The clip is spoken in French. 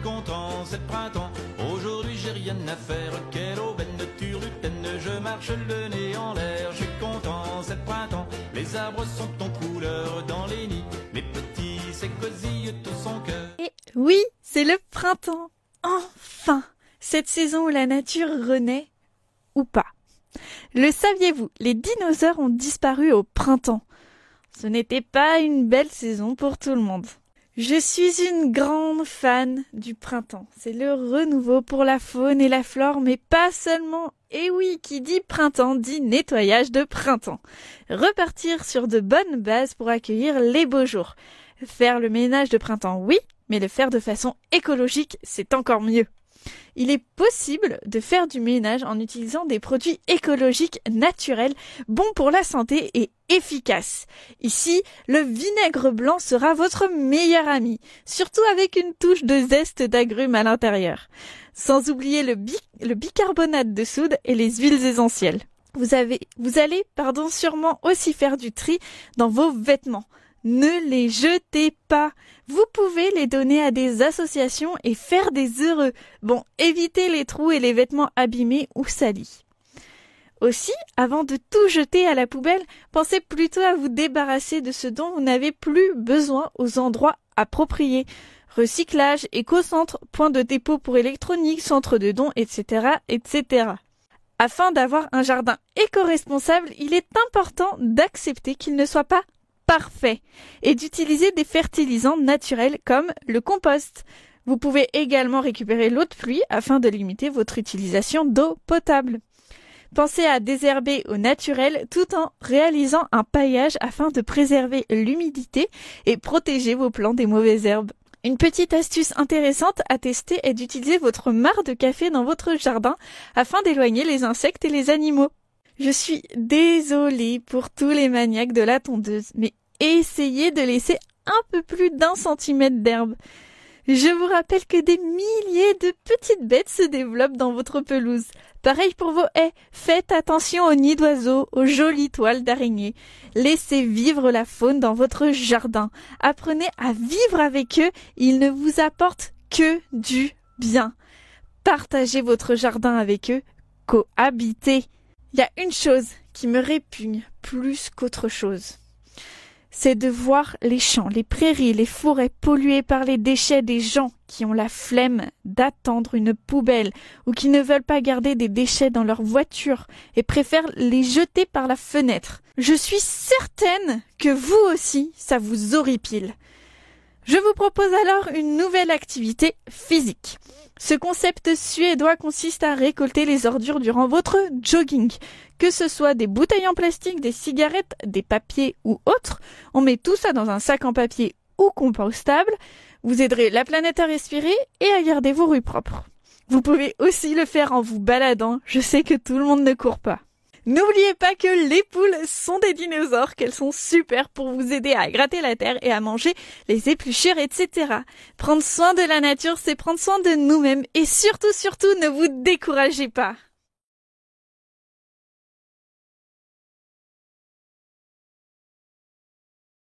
content, c'est le printemps. Aujourd'hui j'ai rien à faire, quelle aubaine de turlutaine. Je marche le nez en l'air, je suis content, c'est le printemps. Les arbres sont en couleur dans les nids, mes petits s'écosillent tout son cœur. Et oui, c'est le printemps. Enfin, cette saison où la nature renaît, ou pas. Le saviez-vous, les dinosaures ont disparu au printemps. Ce n'était pas une belle saison pour tout le monde. Je suis une grande fan du printemps. C'est le renouveau pour la faune et la flore, mais pas seulement. Et oui, qui dit printemps dit nettoyage de printemps. Repartir sur de bonnes bases pour accueillir les beaux jours. Faire le ménage de printemps, oui, mais le faire de façon écologique, c'est encore mieux. Il est possible de faire du ménage en utilisant des produits écologiques naturels, bons pour la santé et efficaces. Ici, le vinaigre blanc sera votre meilleur ami, surtout avec une touche de zeste d'agrumes à l'intérieur. Sans oublier le bicarbonate de soude et les huiles essentielles. Vous allez sûrement aussi faire du tri dans vos vêtements. Ne les jetez pas. Vous pouvez les donner à des associations et faire des heureux. Bon, évitez les trous et les vêtements abîmés ou salis. Aussi, avant de tout jeter à la poubelle, pensez plutôt à vous débarrasser de ce dont vous n'avez plus besoin aux endroits appropriés. Recyclage, éco-centre, point de dépôt pour électronique, centre de dons, etc., etc. Afin d'avoir un jardin éco-responsable, il est important d'accepter qu'il ne soit pas parfait et d'utiliser des fertilisants naturels comme le compost. Vous pouvez également récupérer l'eau de pluie afin de limiter votre utilisation d'eau potable. Pensez à désherber au naturel tout en réalisant un paillage afin de préserver l'humidité et protéger vos plants des mauvaises herbes. Une petite astuce intéressante à tester est d'utiliser votre mare de café dans votre jardin afin d'éloigner les insectes et les animaux. Je suis désolée pour tous les maniaques de la tondeuse, mais essayez de laisser un peu plus d'1 centimètre d'herbe. Je vous rappelle que des milliers de petites bêtes se développent dans votre pelouse. Pareil pour vos haies, faites attention aux nids d'oiseaux, aux jolies toiles d'araignées. Laissez vivre la faune dans votre jardin. Apprenez à vivre avec eux, ils ne vous apportent que du bien. Partagez votre jardin avec eux, cohabitez. Il y a une chose qui me répugne plus qu'autre chose. C'est de voir les champs, les prairies, les forêts polluées par les déchets des gens qui ont la flemme d'attendre une poubelle ou qui ne veulent pas garder des déchets dans leur voiture et préfèrent les jeter par la fenêtre. Je suis certaine que vous aussi, ça vous horripile. Je vous propose alors une nouvelle activité physique. Ce concept suédois consiste à récolter les ordures durant votre jogging. Que ce soit des bouteilles en plastique, des cigarettes, des papiers ou autres, on met tout ça dans un sac en papier ou compostable. Vous aiderez la planète à respirer et à garder vos rues propres. Vous pouvez aussi le faire en vous baladant. Je sais que tout le monde ne court pas. N'oubliez pas que les poules sont des dinosaures, qu'elles sont super pour vous aider à gratter la terre et à manger les épluchures, etc. Prendre soin de la nature, c'est prendre soin de nous-mêmes et surtout, ne vous découragez pas.